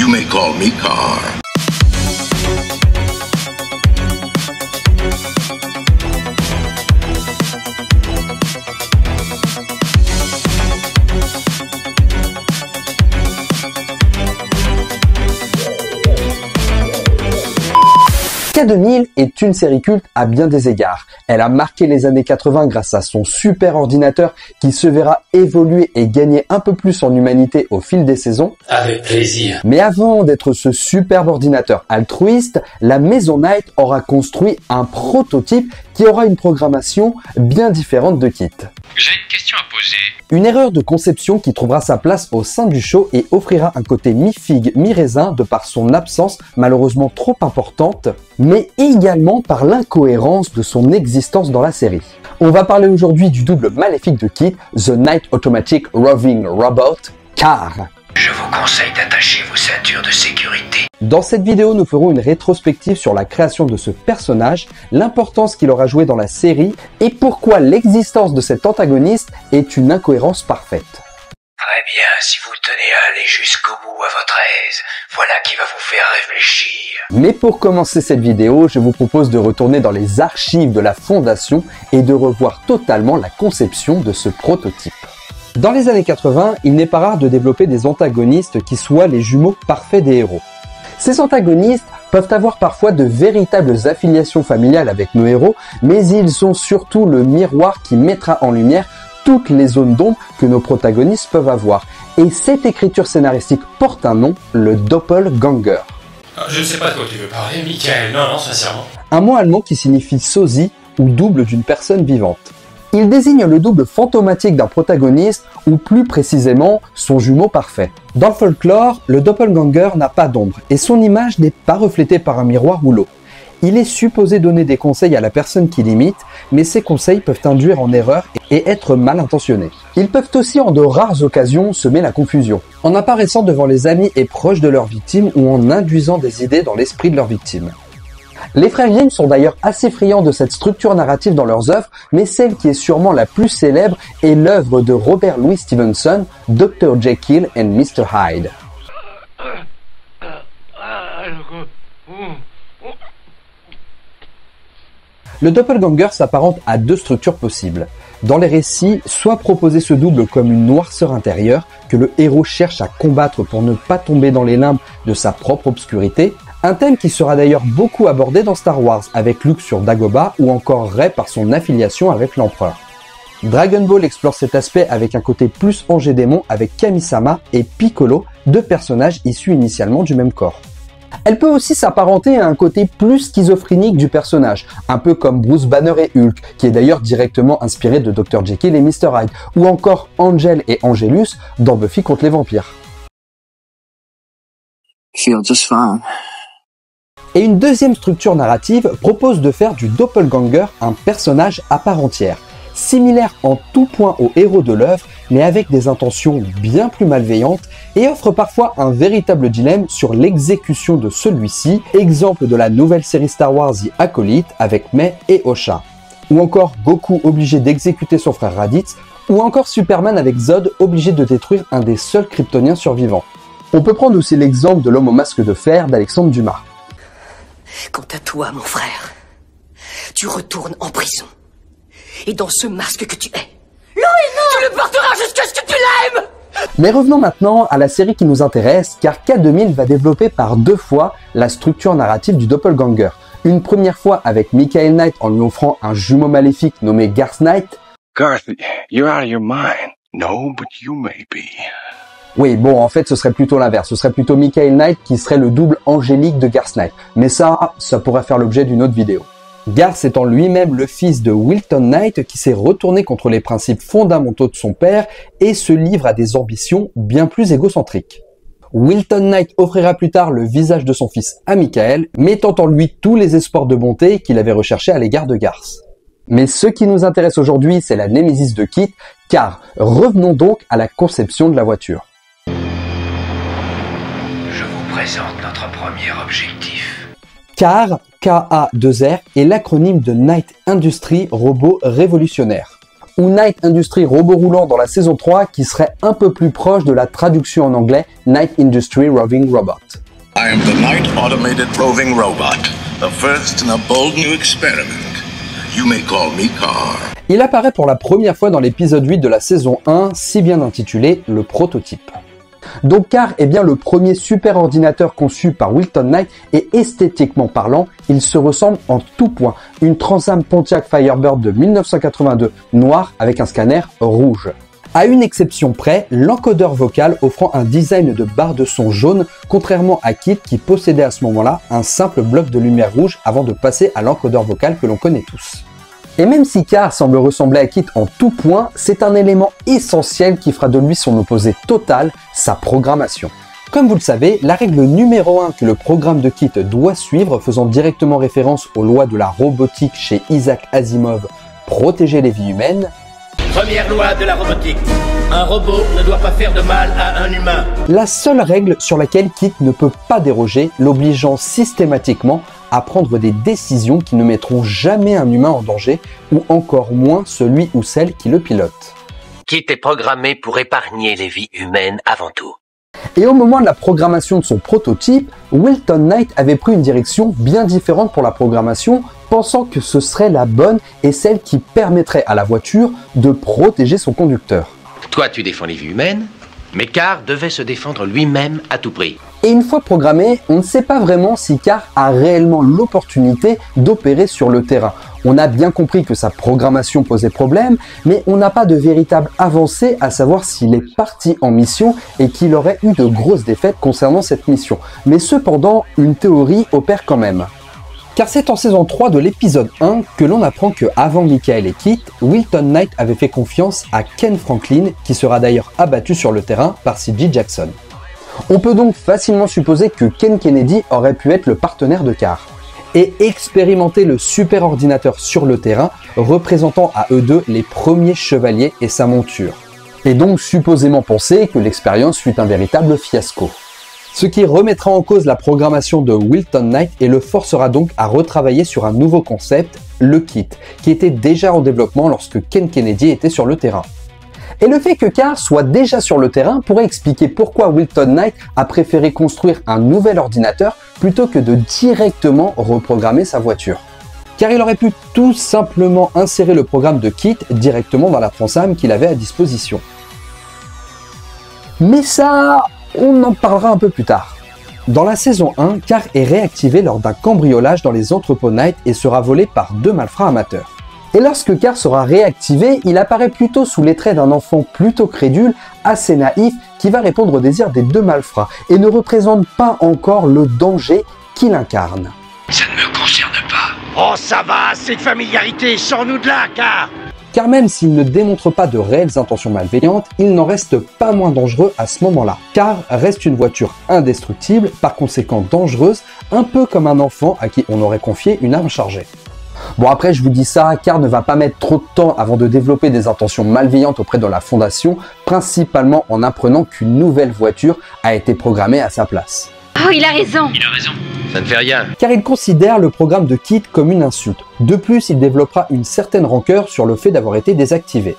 You may call me Car. K2000 est une série culte à bien des égards. Elle a marqué les années 80 grâce à son super ordinateur qui se verra évoluer et gagner un peu plus en humanité au fil des saisons. Avec plaisir. Mais avant d'être ce superbe ordinateur altruiste, la maison Knight aura construit un prototype qui aura une programmation bien différente de Kit. J'ai une question à poser. Une erreur de conception qui trouvera sa place au sein du show et offrira un côté mi-figue, mi-raisin de par son absence malheureusement trop importante, mais également par l'incohérence de son existence dans la série. On va parler aujourd'hui du double maléfique de Kit, The Knight Automatic Roving Robot, Car. Je vous conseille d'attacher vos ceintures de sécurité. Dans cette vidéo, nous ferons une rétrospective sur la création de ce personnage, l'importance qu'il aura joué dans la série et pourquoi l'existence de cet antagoniste est une incohérence parfaite. Très bien, si vous tenez à aller jusqu'au bout à votre aise, voilà qui va vous faire réfléchir. Mais pour commencer cette vidéo, je vous propose de retourner dans les archives de la Fondation et de revoir totalement la conception de ce prototype. Dans les années 80, il n'est pas rare de développer des antagonistes qui soient les jumeaux parfaits des héros. Ces antagonistes peuvent avoir parfois de véritables affiliations familiales avec nos héros, mais ils sont surtout le miroir qui mettra en lumière toutes les zones d'ombre que nos protagonistes peuvent avoir. Et cette écriture scénaristique porte un nom, le doppelganger. Je ne sais pas de quoi tu veux parler, Michael. Non, sincèrement. Un mot allemand qui signifie sosie ou double d'une personne vivante. Il désigne le double fantomatique d'un protagoniste ou plus précisément son jumeau parfait. Dans le folklore, le doppelganger n'a pas d'ombre et son image n'est pas reflétée par un miroir ou l'eau. Il est supposé donner des conseils à la personne qu'il imite, mais ces conseils peuvent induire en erreur et être mal intentionnés. Ils peuvent aussi en de rares occasions semer la confusion, en apparaissant devant les amis et proches de leur victime ou en induisant des idées dans l'esprit de leur victime. Les frères Grimm sont d'ailleurs assez friands de cette structure narrative dans leurs œuvres, mais celle qui est sûrement la plus célèbre est l'œuvre de Robert Louis Stevenson, Dr. Jekyll and Mr. Hyde. Le doppelganger s'apparente à deux structures possibles. Dans les récits, soit proposer ce double comme une noirceur intérieure que le héros cherche à combattre pour ne pas tomber dans les limbes de sa propre obscurité, un thème qui sera d'ailleurs beaucoup abordé dans Star Wars avec Luke sur Dagobah ou encore Rey par son affiliation avec l'Empereur. Dragon Ball explore cet aspect avec un côté plus ange et démon avec Kami-sama et Piccolo, deux personnages issus initialement du même corps. Elle peut aussi s'apparenter à un côté plus schizophrénique du personnage, un peu comme Bruce Banner et Hulk, qui est d'ailleurs directement inspiré de Dr. Jekyll et Mr. Hyde, ou encore Angel et Angelus dans Buffy contre les vampires. Feel just fine. Et une deuxième structure narrative propose de faire du doppelganger un personnage à part entière, similaire en tout point au héros de l'œuvre, mais avec des intentions bien plus malveillantes et offre parfois un véritable dilemme sur l'exécution de celui-ci, exemple de la nouvelle série Star Wars The Acolyte avec Mei et Osha, ou encore Goku obligé d'exécuter son frère Raditz, ou encore Superman avec Zod obligé de détruire un des seuls Kryptoniens survivants. On peut prendre aussi l'exemple de l'homme au masque de fer d'Alexandre Dumas. Quant à toi, mon frère, tu retournes en prison. Et dans ce masque que tu es, tu le porteras jusqu'à ce que tu l'aimes. Mais revenons maintenant à la série qui nous intéresse, car K2000 va développer par deux fois la structure narrative du doppelganger. Une première fois avec Michael Knight en lui offrant un jumeau maléfique nommé Garth Knight. Garth, you're out of your mind. No, but you may be. Oui, bon, en fait, ce serait plutôt l'inverse. Ce serait plutôt Michael Knight qui serait le double angélique de Garth Knight. Mais ça pourrait faire l'objet d'une autre vidéo. Garth étant lui-même le fils de Wilton Knight qui s'est retourné contre les principes fondamentaux de son père et se livre à des ambitions bien plus égocentriques. Wilton Knight offrira plus tard le visage de son fils à Michael, mettant en lui tous les espoirs de bonté qu'il avait recherchés à l'égard de Garth. Mais ce qui nous intéresse aujourd'hui, c'est la némésis de Kit, car revenons donc à la conception de la voiture. Je vous présente notre premier objectif. Car, K-A-2-R, est l'acronyme de Knight Industry Robot Révolutionnaire. ou Night Industry Robot Roulant dans la saison 3 qui serait un peu plus proche de la traduction en anglais Night Industry Roving Robot. I am the Night Automated Roving Robot, the first in a bold new experiment. You may call me Car. Il apparaît pour la première fois dans l'épisode 8 de la saison 1, si bien intitulé Le Prototype. Donc Car est bien le premier super ordinateur conçu par Wilton Knight et esthétiquement parlant, il se ressemble en tout point. Une Trans Am Pontiac Firebird de 1982, noire avec un scanner rouge. À une exception près, l'encodeur vocal offrant un design de barre de son jaune, contrairement à KITT qui possédait à ce moment-là un simple bloc de lumière rouge avant de passer à l'encodeur vocal que l'on connaît tous. Et même si Car semble ressembler à KITT en tout point, c'est un élément essentiel qui fera de lui son opposé total, sa programmation. Comme vous le savez, la règle numéro 1 que le programme de KITT doit suivre, faisant directement référence aux lois de la robotique chez Isaac Asimov, protéger les vies humaines. Première loi de la robotique. Un robot ne doit pas faire de mal à un humain. La seule règle sur laquelle KITT ne peut pas déroger, l'obligeant systématiquement à prendre des décisions qui ne mettront jamais un humain en danger, ou encore moins celui ou celle qui le pilote. KITT est programmé pour épargner les vies humaines avant tout. Et au moment de la programmation de son prototype, Wilton Knight avait pris une direction bien différente pour la programmation, pensant que ce serait la bonne et celle qui permettrait à la voiture de protéger son conducteur. Toi, tu défends les vies humaines, mais Car devait se défendre lui-même à tout prix. Et une fois programmé, on ne sait pas vraiment si Car a réellement l'opportunité d'opérer sur le terrain. On a bien compris que sa programmation posait problème, mais on n'a pas de véritable avancée à savoir s'il est parti en mission et qu'il aurait eu de grosses défaites concernant cette mission. Mais cependant, une théorie opère quand même. Car c'est en saison 3 de l'épisode 1 que l'on apprend que avant Michael et KITT, Wilton Knight avait fait confiance à Ken Franklin, qui sera d'ailleurs abattu sur le terrain par C.J. Jackson. On peut donc facilement supposer que Ken Kennedy aurait pu être le partenaire de Car. Et expérimenter le super ordinateur sur le terrain, représentant à eux deux les premiers chevaliers et sa monture. Et donc supposément penser que l'expérience fut un véritable fiasco. Ce qui remettra en cause la programmation de Wilton Knight et le forcera donc à retravailler sur un nouveau concept, le kit, qui était déjà en développement lorsque Ken Kennedy était sur le terrain. Et le fait que Car soit déjà sur le terrain pourrait expliquer pourquoi Wilton Knight a préféré construire un nouvel ordinateur plutôt que de directement reprogrammer sa voiture. Car il aurait pu tout simplement insérer le programme de KITT directement dans la Trans Am qu'il avait à disposition. Mais ça, on en parlera un peu plus tard. Dans la saison 1, Car est réactivé lors d'un cambriolage dans les entrepôts Knight et sera volé par deux malfrats amateurs. Et lorsque Car sera réactivé, il apparaît plutôt sous les traits d'un enfant plutôt crédule, assez naïf, qui va répondre aux désirs des deux malfrats et ne représente pas encore le danger qu'il incarne. Ça ne me concerne pas. Oh ça va, assez de familiarité, sors-nous de là, Car. Car même s'il ne démontre pas de réelles intentions malveillantes, il n'en reste pas moins dangereux à ce moment-là. Car reste une voiture indestructible, par conséquent dangereuse, un peu comme un enfant à qui on aurait confié une arme chargée. Bon après je vous dis ça, Car ne va pas mettre trop de temps avant de développer des intentions malveillantes auprès de la Fondation, principalement en apprenant qu'une nouvelle voiture a été programmée à sa place. Oh, il a raison. Il a raison. Ça ne fait rien. Car il considère le programme de KITT comme une insulte. De plus, il développera une certaine rancœur sur le fait d'avoir été désactivé.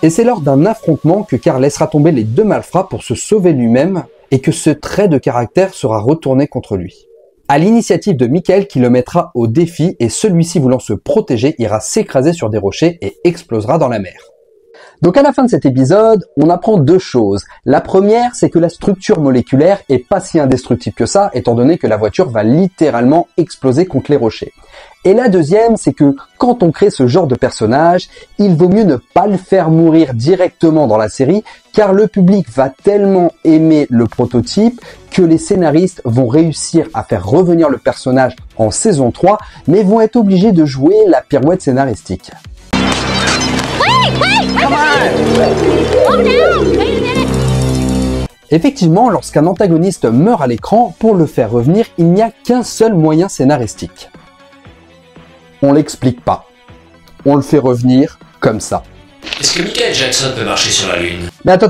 Et c'est lors d'un affrontement que Car laissera tomber les deux malfrats pour se sauver lui-même et que ce trait de caractère sera retourné contre lui. À l'initiative de Michael qui le mettra au défi et celui-ci voulant se protéger ira s'écraser sur des rochers et explosera dans la mer. Donc à la fin de cet épisode, on apprend deux choses. La première, c'est que la structure moléculaire est pas si indestructible que ça, étant donné que la voiture va littéralement exploser contre les rochers. Et la deuxième, c'est que quand on crée ce genre de personnage, il vaut mieux ne pas le faire mourir directement dans la série, car le public va tellement aimer le prototype que les scénaristes vont réussir à faire revenir le personnage en saison 3, mais vont être obligés de jouer la pirouette scénaristique. Effectivement, lorsqu'un antagoniste meurt à l'écran, pour le faire revenir, il n'y a qu'un seul moyen scénaristique. On l'explique pas. On le fait revenir comme ça. Est-ce que Michael Jackson peut marcher sur la Lune? Mais attends,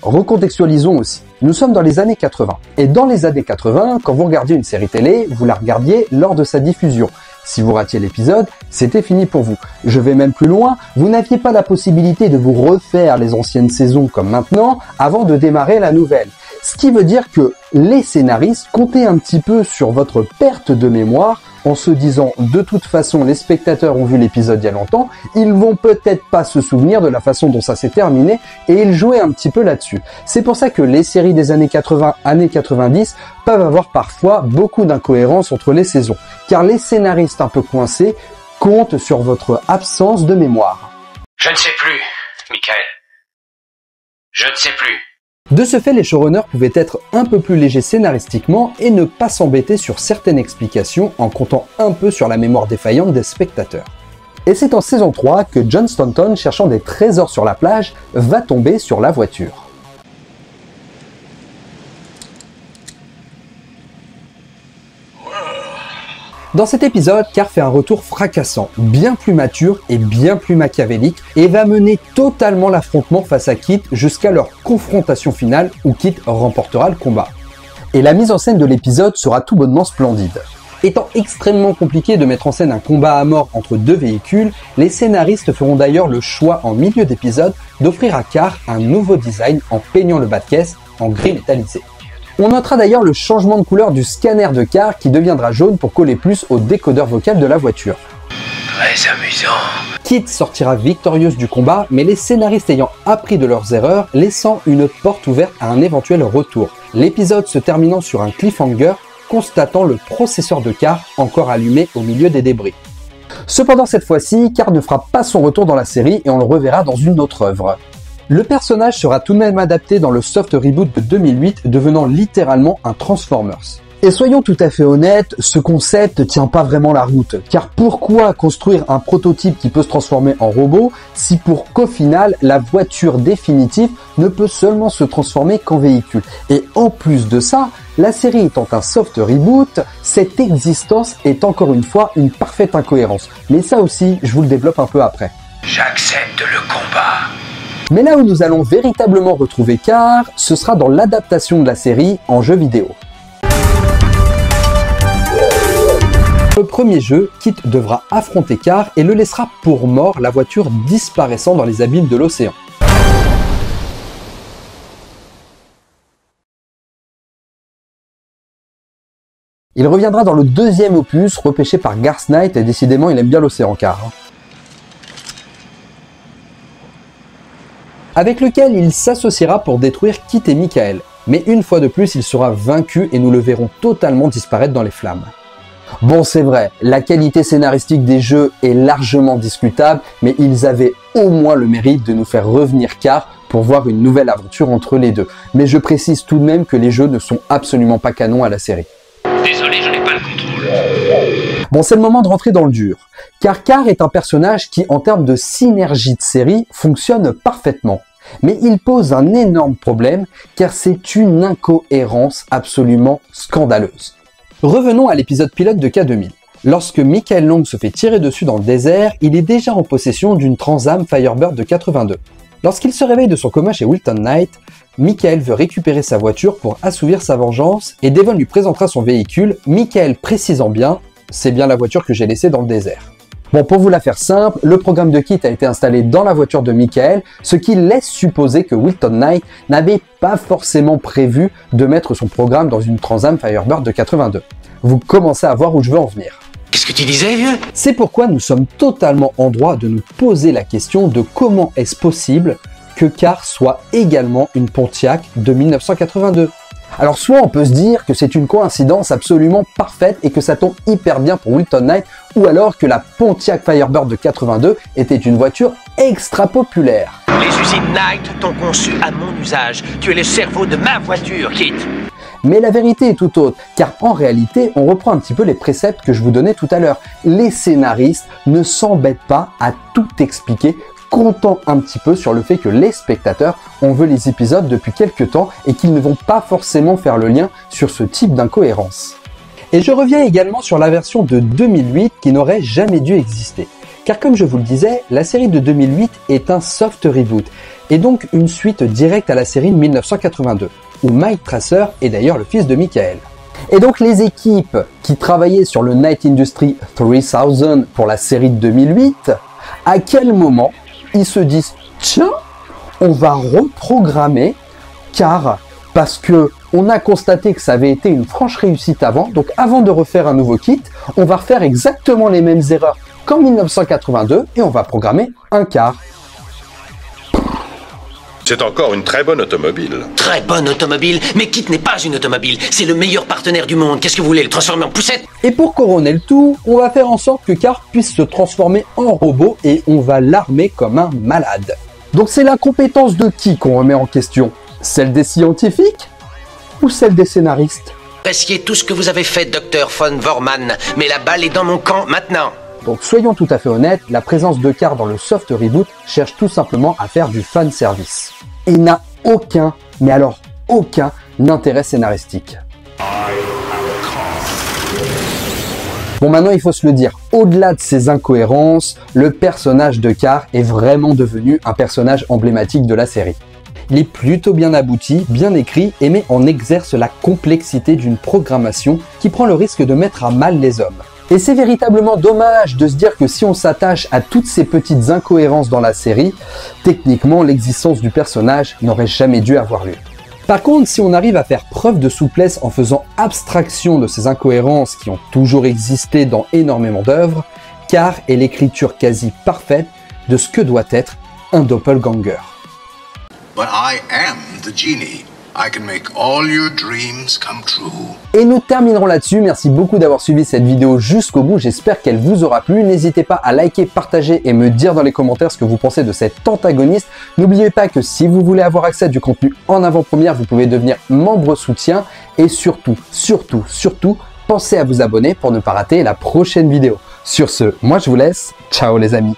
recontextualisons aussi. Nous sommes dans les années 80. Et dans les années 80, quand vous regardiez une série télé, vous la regardiez lors de sa diffusion. Si vous ratiez l'épisode, c'était fini pour vous. Je vais même plus loin, vous n'aviez pas la possibilité de vous refaire les anciennes saisons comme maintenant avant de démarrer la nouvelle. Ce qui veut dire que les scénaristes comptaient un petit peu sur votre perte de mémoire en se disant de toute façon les spectateurs ont vu l'épisode il y a longtemps, ils vont peut-être pas se souvenir de la façon dont ça s'est terminé et ils jouaient un petit peu là-dessus. C'est pour ça que les séries des années 80, années 90 peuvent avoir parfois beaucoup d'incohérences entre les saisons, car les scénaristes un peu coincés comptent sur votre absence de mémoire. Je ne sais plus, Michael. Je ne sais plus. De ce fait, les showrunners pouvaient être un peu plus légers scénaristiquement et ne pas s'embêter sur certaines explications en comptant un peu sur la mémoire défaillante des spectateurs. Et c'est en saison 3 que John Stanton, cherchant des trésors sur la plage, va tomber sur la voiture. Dans cet épisode, Carr fait un retour fracassant, bien plus mature et bien plus machiavélique, et va mener totalement l'affrontement face à Kit jusqu'à leur confrontation finale où Kit remportera le combat. Et la mise en scène de l'épisode sera tout bonnement splendide. Étant extrêmement compliqué de mettre en scène un combat à mort entre deux véhicules, les scénaristes feront d'ailleurs le choix en milieu d'épisode d'offrir à Carr un nouveau design en peignant le bas de caisse en gris métallisé. On notera d'ailleurs le changement de couleur du scanner de Carr qui deviendra jaune pour coller plus au décodeur vocal de la voiture. Très amusant. Kit sortira victorieuse du combat, mais les scénaristes ayant appris de leurs erreurs, laissant une porte ouverte à un éventuel retour. L'épisode se terminant sur un cliffhanger, constatant le processeur de Carr encore allumé au milieu des débris. Cependant cette fois-ci, Carr ne fera pas son retour dans la série et on le reverra dans une autre œuvre. Le personnage sera tout de même adapté dans le soft reboot de 2008, devenant littéralement un Transformers. Et soyons tout à fait honnêtes, ce concept tient pas vraiment la route, car pourquoi construire un prototype qui peut se transformer en robot, si pour qu'au final, la voiture définitive ne peut seulement se transformer qu'en véhicule. Et en plus de ça, la série étant un soft reboot, cette existence est encore une fois une parfaite incohérence. Mais ça aussi, je vous le développe un peu après. J'accepte le combat. Mais là où nous allons véritablement retrouver Carr, ce sera dans l'adaptation de la série en jeu vidéo. Dans le premier jeu, Kit devra affronter Carr et le laissera pour mort, la voiture disparaissant dans les abîmes de l'océan. Il reviendra dans le deuxième opus, repêché par Garth Knight, et décidément il aime bien l'océan Carr. Avec lequel il s'associera pour détruire Kit et Michael. Mais une fois de plus, il sera vaincu et nous le verrons totalement disparaître dans les flammes. Bon, c'est vrai, la qualité scénaristique des jeux est largement discutable, mais ils avaient au moins le mérite de nous faire revenir Carr pour voir une nouvelle aventure entre les deux. Mais je précise tout de même que les jeux ne sont absolument pas canons à la série. Désolé, je n'ai pas le contrôle. Bon, c'est le moment de rentrer dans le dur. Car Carr est un personnage qui, en termes de synergie de série, fonctionne parfaitement. Mais il pose un énorme problème, car c'est une incohérence absolument scandaleuse. Revenons à l'épisode pilote de K2000. Lorsque Michael Long se fait tirer dessus dans le désert, il est déjà en possession d'une Trans Am Firebird de 82. Lorsqu'il se réveille de son coma chez Wilton Knight, Michael veut récupérer sa voiture pour assouvir sa vengeance et Devon lui présentera son véhicule, Michael précisant bien « c'est bien la voiture que j'ai laissée dans le désert ». Bon, pour vous la faire simple, le programme de Kit a été installé dans la voiture de Michael, ce qui laisse supposer que Wilton Knight n'avait pas forcément prévu de mettre son programme dans une Trans Am Firebird de 82. Vous commencez à voir où je veux en venir. Qu'est-ce que tu disais, vieux? C'est pourquoi nous sommes totalement en droit de nous poser la question de comment est-ce possible que Carr soit également une Pontiac de 1982. Alors soit on peut se dire que c'est une coïncidence absolument parfaite et que ça tombe hyper bien pour Wilton Knight, ou alors que la Pontiac Firebird de 82 était une voiture extra populaire. Les usines Knight t'ont conçu à mon usage. Tu es le cerveau de ma voiture, Kit. Mais la vérité est tout autre, car en réalité, on reprend un petit peu les préceptes que je vous donnais tout à l'heure. Les scénaristes ne s'embêtent pas à tout expliquer, comptant un petit peu sur le fait que les spectateurs ont vu les épisodes depuis quelques temps et qu'ils ne vont pas forcément faire le lien sur ce type d'incohérence. Et je reviens également sur la version de 2008 qui n'aurait jamais dû exister. Car comme je vous le disais, la série de 2008 est un soft reboot, et donc une suite directe à la série de 1982, où Mike Tracer est d'ailleurs le fils de Michael. Et donc les équipes qui travaillaient sur le Night Industry 3000 pour la série de 2008, à quel moment ils se disent « Tiens, on va reprogrammer car parce que on a constaté que ça avait été une franche réussite avant, donc avant de refaire un nouveau kit, on va refaire exactement les mêmes erreurs qu'en 1982 et on va programmer un car. » C'est encore une très bonne automobile. Très bonne automobile, mais Kit n'est pas une automobile. C'est le meilleur partenaire du monde. Qu'est-ce que vous voulez, le transformer en poussette? Et pour couronner le tout, on va faire en sorte que Car puisse se transformer en robot et on va l'armer comme un malade. Donc c'est la compétence de qui qu'on remet en question? Celle des scientifiques ou celle des scénaristes? Appréciez tout ce que vous avez fait, Dr. von Vormann, mais la balle est dans mon camp maintenant. Donc soyons tout à fait honnêtes, la présence de Car dans le soft reboot cherche tout simplement à faire du fan service. Et n'a aucun, mais alors aucun intérêt scénaristique. Bon, maintenant il faut se le dire, au-delà de ces incohérences, le personnage de Car est vraiment devenu un personnage emblématique de la série. Il est plutôt bien abouti, bien écrit et met en exerce la complexité d'une programmation qui prend le risque de mettre à mal les hommes. Et c'est véritablement dommage de se dire que si on s'attache à toutes ces petites incohérences dans la série, techniquement l'existence du personnage n'aurait jamais dû avoir lieu. Par contre, si on arrive à faire preuve de souplesse en faisant abstraction de ces incohérences qui ont toujours existé dans énormément d'œuvres, Car est l'écriture quasi parfaite de ce que doit être un doppelganger. But I am the genie. I can make all your dreams come true. Et nous terminerons là-dessus. Merci beaucoup d'avoir suivi cette vidéo jusqu'au bout. J'espère qu'elle vous aura plu. N'hésitez pas à liker, partager et me dire dans les commentaires ce que vous pensez de cet antagoniste. N'oubliez pas que si vous voulez avoir accès à du contenu en avant-première, vous pouvez devenir membre soutien. Et surtout, pensez à vous abonner pour ne pas rater la prochaine vidéo. Sur ce, moi je vous laisse. Ciao les amis.